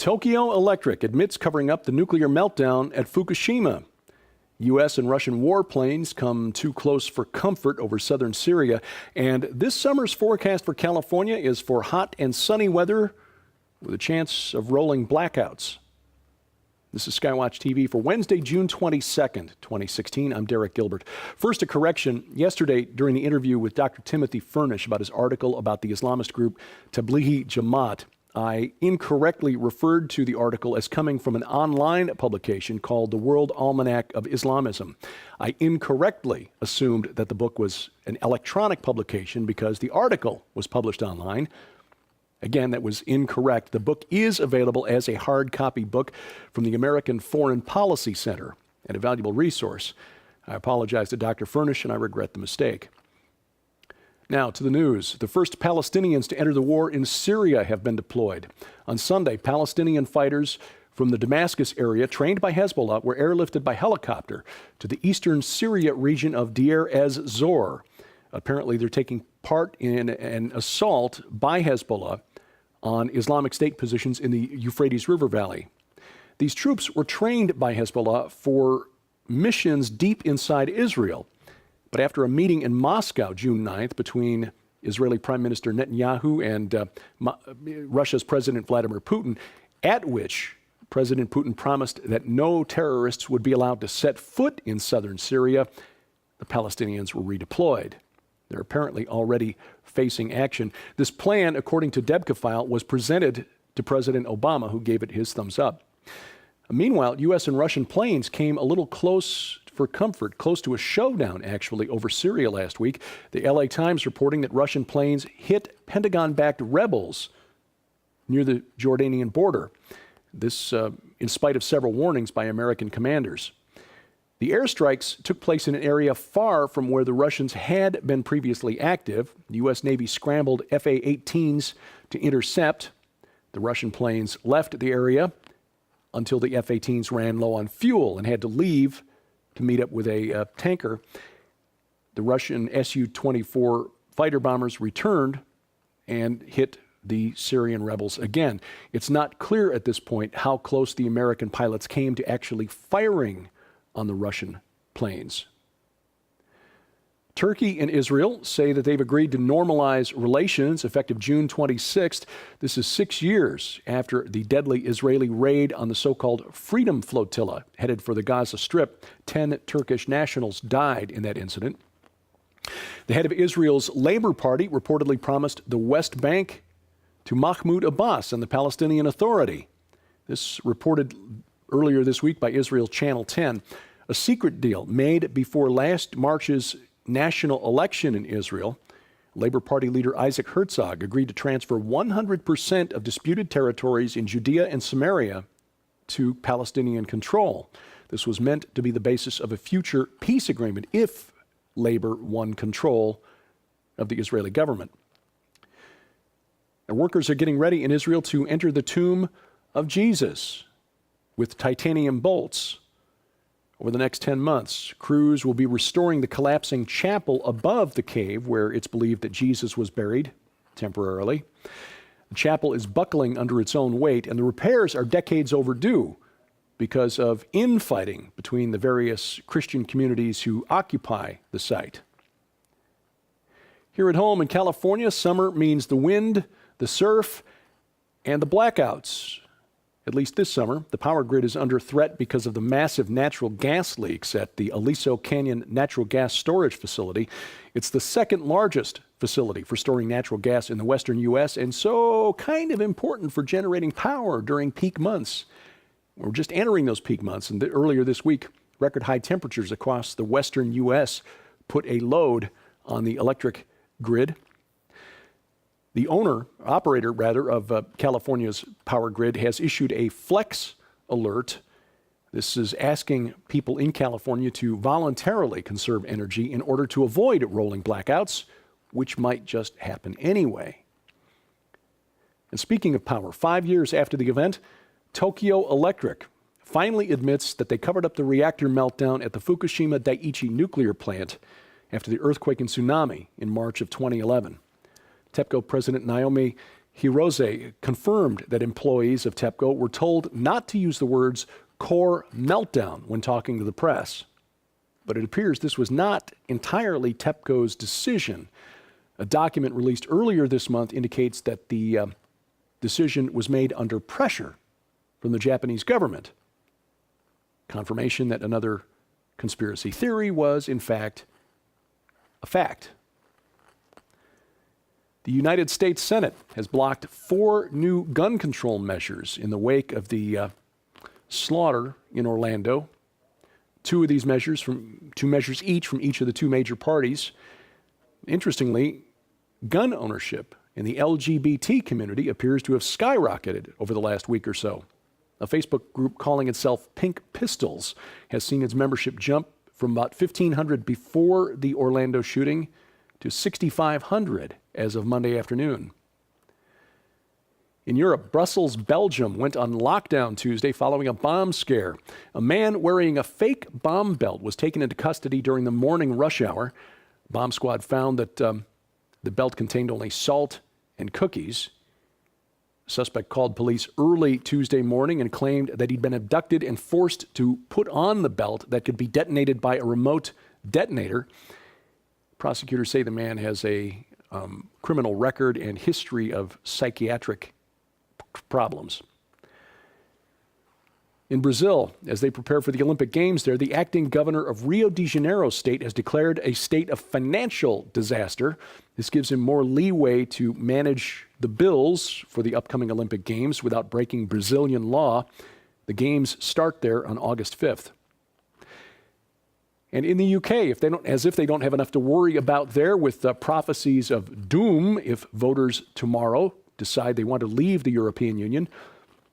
Tokyo Electric admits covering up the nuclear meltdown at Fukushima. U.S. and Russian warplanes come too close for comfort over southern Syria. And this summer's forecast for California is for hot and sunny weather with a chance of rolling blackouts. This is SkyWatchTV for Wednesday, June 22nd, 2016. I'm Derek Gilbert. First, a correction. Yesterday, during the interview with Dr. Timothy Furnish about his article about the Islamist group Tablighi Jamaat, I incorrectly referred to the article as coming from an online publication called the World Almanac of Islamism. I incorrectly assumed that the book was an electronic publication because the article was published online. Again, that was incorrect. The book is available as a hard copy book from the American Foreign Policy Center and a valuable resource. I apologize to Dr. Furnish and I regret the mistake. Now to the news. The first Palestinians to enter the war in Syria have been deployed. On Sunday, Palestinian fighters from the Damascus area, trained by Hezbollah, were airlifted by helicopter to the eastern Syria region of Deir ez-Zor. Apparently, they're taking part in an assault by Hezbollah on Islamic State positions in the Euphrates River Valley. These troops were trained by Hezbollah for missions deep inside Israel. But after a meeting in Moscow June 9th between Israeli Prime Minister Netanyahu and Russia's President Vladimir Putin, at which President Putin promised that no terrorists would be allowed to set foot in southern Syria, the Palestinians were redeployed. They're apparently already facing action. This plan, according to Debka File, was presented to President Obama, who gave it his thumbs up. Meanwhile, U.S. and Russian planes came a little close for comfort, close to a showdown, actually, over Syria last week. The LA Times reporting that Russian planes hit Pentagon-backed rebels near the Jordanian border. This in spite of several warnings by American commanders. The airstrikes took place in an area far from where the Russians had been previously active. The U.S. Navy scrambled F-A-18s to intercept. The Russian planes left the area until the F-18s ran low on fuel and had to leave to meet up with a tanker. The Russian Su-24 fighter bombers returned and hit the Syrian rebels again. It's not clear at this point how close the American pilots came to actually firing on the Russian planes. Turkey and Israel say that they've agreed to normalize relations effective June 26th. This is 6 years after the deadly Israeli raid on the so-called Freedom Flotilla headed for the Gaza Strip. 10 Turkish nationals died in that incident. The head of Israel's Labor Party reportedly promised the West Bank to Mahmoud Abbas and the Palestinian Authority. This reported earlier this week by Israel's Channel 10. A secret deal made before last March's national election in Israel. Labor Party leader Isaac Herzog agreed to transfer 100% of disputed territories in Judea and Samaria to Palestinian control. This was meant to be the basis of a future peace agreement if Labor won control of the Israeli government. And workers are getting ready in Israel to enter the tomb of Jesus with titanium bolts. Over the next 10 months, crews will be restoring the collapsing chapel above the cave where it's believed that Jesus was buried temporarily. The chapel is buckling under its own weight, and the repairs are decades overdue because of infighting between the various Christian communities who occupy the site. Here at home in California, summer means the wind, the surf, and the blackouts. At least this summer, the power grid is under threat because of the massive natural gas leaks at the Aliso Canyon Natural Gas Storage Facility. It's the second largest facility for storing natural gas in the western U.S. and so kind of important for generating power during peak months. We're just entering those peak months, and earlier this week, record high temperatures across the western U.S. put a load on the electric grid. The operator of California's power grid has issued a flex alert. This is asking people in California to voluntarily conserve energy in order to avoid rolling blackouts, which might just happen anyway. And speaking of power, 5 years after the event, Tokyo Electric finally admits that they covered up the reactor meltdown at the Fukushima Daiichi nuclear plant after the earthquake and tsunami in March of 2011. TEPCO President Naomi Hirose confirmed that employees of TEPCO were told not to use the words core meltdown when talking to the press. But it appears this was not entirely TEPCO's decision. A document released earlier this month indicates that the decision was made under pressure from the Japanese government. Confirmation that another conspiracy theory was, in fact, a fact. The United States Senate has blocked 4 new gun control measures in the wake of the slaughter in Orlando. Two measures each from each of the 2 major parties. Interestingly, gun ownership in the LGBT community appears to have skyrocketed over the last week or so. A Facebook group calling itself Pink Pistols has seen its membership jump from about 1,500 before the Orlando shooting to 6,500 as of Monday afternoon. In Europe, Brussels, Belgium went on lockdown Tuesday following a bomb scare. A man wearing a fake bomb belt was taken into custody during the morning rush hour. Bomb squad found that the belt contained only salt and cookies. The suspect called police early Tuesday morning and claimed that he'd been abducted and forced to put on the belt that could be detonated by a remote detonator. Prosecutors say the man has a criminal record and history of psychiatric problems. In Brazil, as they prepare for the Olympic Games there, the acting governor of Rio de Janeiro state has declared a state of financial disaster. This gives him more leeway to manage the bills for the upcoming Olympic Games without breaking Brazilian law. The Games start there on August 5th. And in the UK, as if they don't have enough to worry about there with prophecies of doom if voters tomorrow decide they want to leave the European Union,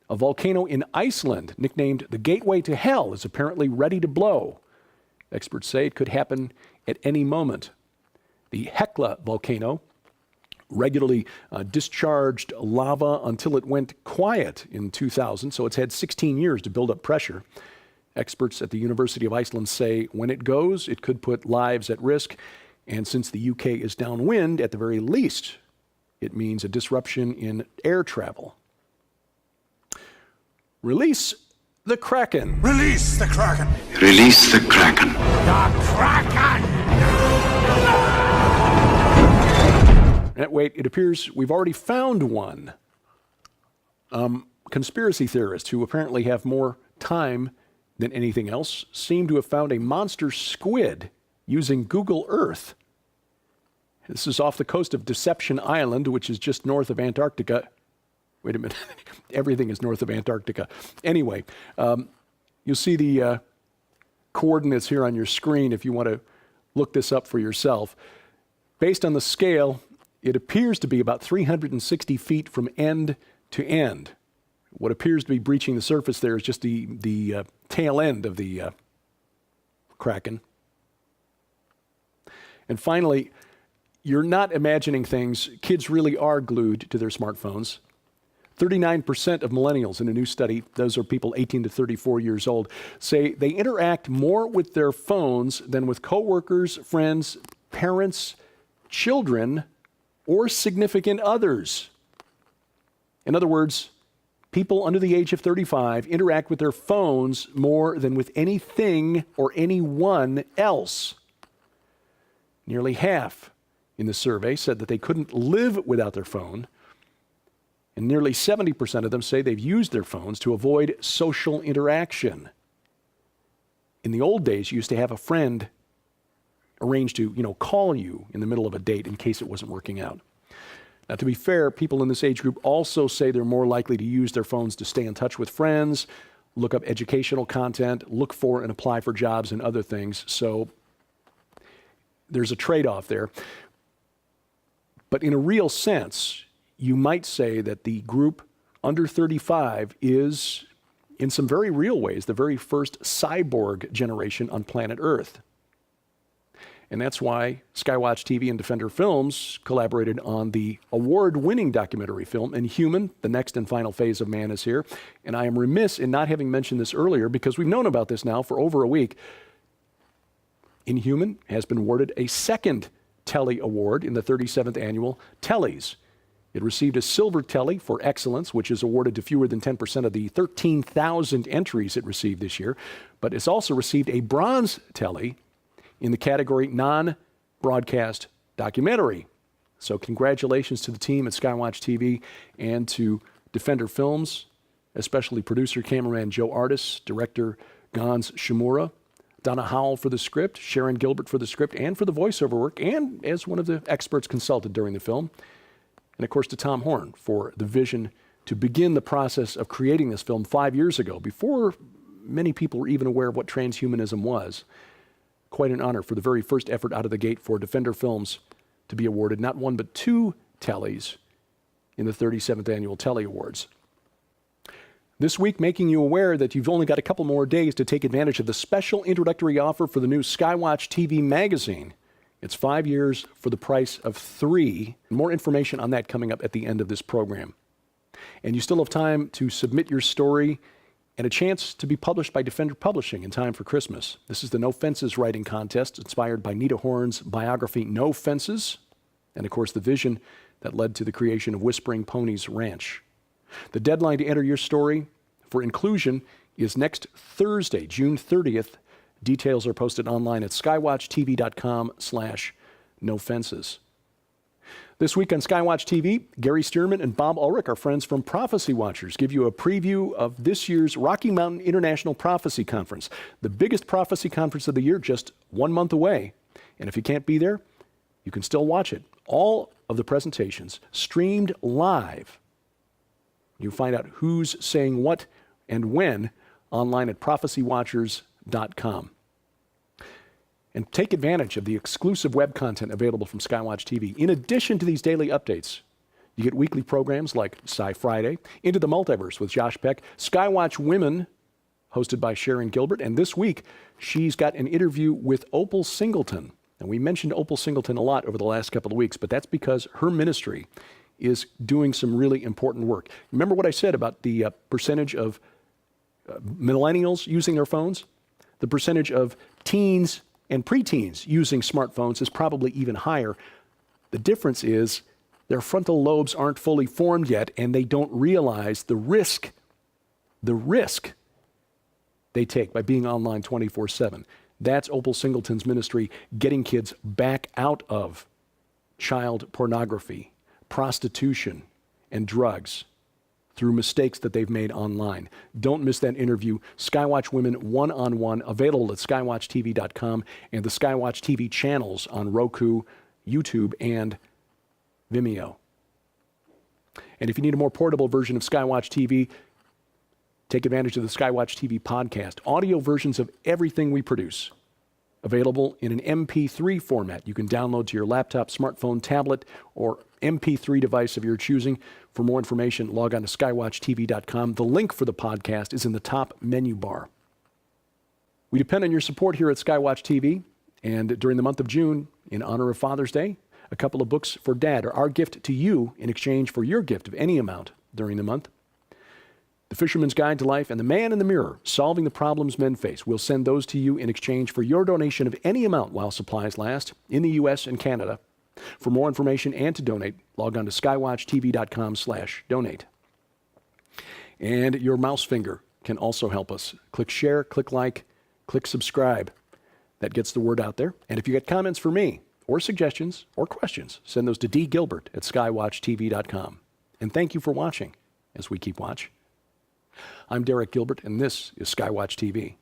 a volcano in Iceland, nicknamed the Gateway to Hell, is apparently ready to blow. Experts say it could happen at any moment. The Hekla volcano regularly discharged lava until it went quiet in 2000, so it's had 16 years to build up pressure. Experts at the University of Iceland say when it goes, it could put lives at risk. And since the UK is downwind, at the very least, it means a disruption in air travel. Release the Kraken. Release the Kraken. Release the Kraken. The Kraken! Wait, it appears we've already found one. Conspiracy theorists who apparently have more time than anything else seem to have found a monster squid using Google Earth. This is off the coast of Deception Island, which is just north of Antarctica. Wait a minute. Everything is north of Antarctica. Anyway, you'll see the coordinates here on your screen if you want to look this up for yourself. Based on the scale, it appears to be about 360 feet from end to end. What appears to be breaching the surface there is just the tail end of the Kraken. And finally, you're not imagining things. Kids really are glued to their smartphones. 39% of millennials in a new study, those are people 18 to 34 years old, say they interact more with their phones than with coworkers, friends, parents, children, or significant others. In other words, people under the age of 35 interact with their phones more than with anything or anyone else. Nearly half in the survey said that they couldn't live without their phone, and nearly 70% of them say they've used their phones to avoid social interaction. In the old days, you used to have a friend arrange to, call you in the middle of a date in case it wasn't working out. Now, to be fair, people in this age group also say they're more likely to use their phones to stay in touch with friends, look up educational content, look for and apply for jobs and other things. So there's a trade-off there. But in a real sense, you might say that the group under 35 is, in some very real ways, the very first cyborg generation on planet Earth. And that's why SkyWatchTV and Defender Films collaborated on the award-winning documentary film, Inhuman, The Next and Final Phase of Man is Here. And I am remiss in not having mentioned this earlier because we've known about this now for over a week. Inhuman has been awarded a second Telly Award in the 37th annual Tellys. It received a Silver Telly for excellence, which is awarded to fewer than 10% of the 13,000 entries it received this year. But it's also received a Bronze Telly in the category non-broadcast documentary. So congratulations to the team at SkyWatch TV and to Defender Films, especially producer, cameraman Joe Artis, director Gans Shimura, Donna Howell for the script, Sharon Gilbert for the script and for the voiceover work, and as one of the experts consulted during the film. And of course to Tom Horn for the vision to begin the process of creating this film 5 years ago, before many people were even aware of what transhumanism was. Quite an honor for the very first effort out of the gate for Defender Films to be awarded not one but 2 Tellys in the 37th Annual Telly Awards. This week, making you aware that you've only got a couple more days to take advantage of the special introductory offer for the new SkyWatch TV magazine. It's 5 years for the price of 3. More information on that coming up at the end of this program. And you still have time to submit your story and a chance to be published by Defender Publishing in time for Christmas. This is the No Fences writing contest inspired by Nita Horn's biography, No Fences, and of course the vision that led to the creation of Whispering Ponies Ranch. The deadline to enter your story for inclusion is next Thursday, June 30th. Details are posted online at skywatchtv.com/nofences. This week on SkyWatch TV, Gary Stearman and Bob Ulrich, our friends from Prophecy Watchers, give you a preview of this year's Rocky Mountain International Prophecy Conference, the biggest prophecy conference of the year, just 1 month away. And if you can't be there, you can still watch it. All of the presentations streamed live. You find out who's saying what and when online at prophecywatchers.com. And take advantage of the exclusive web content available from SkyWatch TV. In addition to these daily updates, you get weekly programs like Sci Friday, Into the Multiverse with Josh Peck, SkyWatch Women, hosted by Sharon Gilbert, and this week she's got an interview with Opal Singleton. And we mentioned Opal Singleton a lot over the last couple of weeks, but that's because her ministry is doing some really important work. Remember what I said about the percentage of millennials using their phones? The percentage of teens and preteens using smartphones is probably even higher. The difference is their frontal lobes aren't fully formed yet, and they don't realize the risk they take by being online 24/7. That's Opal Singleton's ministry, getting kids back out of child pornography, prostitution, and drugs through mistakes that they've made online. Don't miss that interview. SkyWatch Women one-on-one, available at skywatchtv.com and the SkyWatch TV channels on Roku, YouTube, and Vimeo. And if you need a more portable version of SkyWatch TV, take advantage of the SkyWatch TV podcast. Audio versions of everything we produce, available in an MP3 format. You can download to your laptop, smartphone, tablet, or MP3 device of your choosing. For more information, log on to skywatchtv.com. The link for the podcast is in the top menu bar. We depend on your support here at SkyWatch TV. And during the month of June, in honor of Father's Day, a couple of books for Dad are our gift to you in exchange for your gift of any amount during the month. The Fisherman's Guide to Life and The Man in the Mirror, Solving the Problems Men Face. We'll send those to you in exchange for your donation of any amount while supplies last in the U.S. and Canada. For more information and to donate, log on to skywatchtv.com/donate. And your mouse finger can also help us. Click share, click like, click subscribe. That gets the word out there. And if you got comments for me, or suggestions, or questions, send those to dgilbert@skywatchtv.com. And thank you for watching as we keep watch. I'm Derek Gilbert, and this is SkyWatch TV.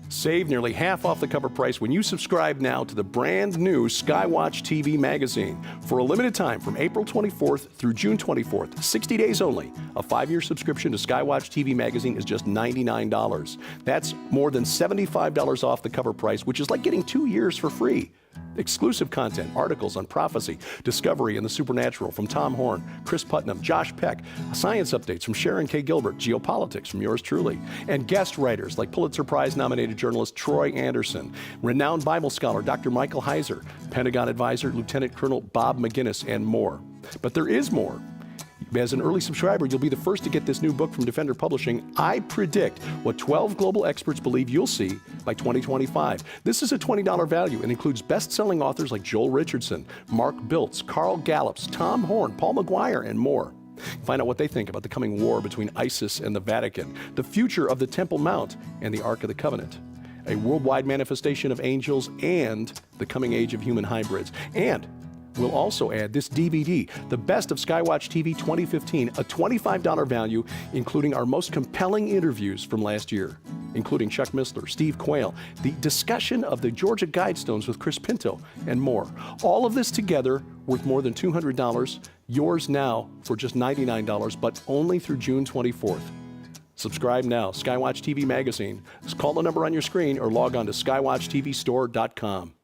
Save nearly half off the cover price when you subscribe now to the brand new SkyWatch TV magazine. For a limited time from April 24th through June 24th, 60 days only, a 5-year subscription to SkyWatch TV magazine is just $99. That's more than $75 off the cover price, which is like getting 2 years for free. Exclusive content, articles on prophecy, discovery, and the supernatural from Tom Horn, Chris Putnam, Josh Peck, science updates from Sharon K. Gilbert, geopolitics from yours truly, and guest writers like Pulitzer Prize-nominated journalist Troy Anderson, renowned Bible scholar Dr. Michael Heiser, Pentagon advisor Lieutenant Colonel Bob McGinnis, and more. But there is more. As an early subscriber, you'll be the first to get this new book from Defender Publishing. I predict what 12 global experts believe you'll see by 2025. This is a $20 value and includes best-selling authors like Joel Richardson, Mark Biltz, Carl Gallups, Tom Horn, Paul McGuire, and more. Find out what they think about the coming war between ISIS and the Vatican, the future of the Temple Mount and the Ark of the Covenant, a worldwide manifestation of angels, and the coming age of human hybrids. And we'll also add this DVD, The Best of Skywatch TV 2015, a $25 value, including our most compelling interviews from last year, including Chuck Missler, Steve Quayle, the discussion of the Georgia Guidestones with Chris Pinto, and more. All of this together worth more than $200, yours now for just $99, but only through June 24th. Subscribe now, Skywatch TV Magazine. Call the number on your screen or log on to skywatchtvstore.com.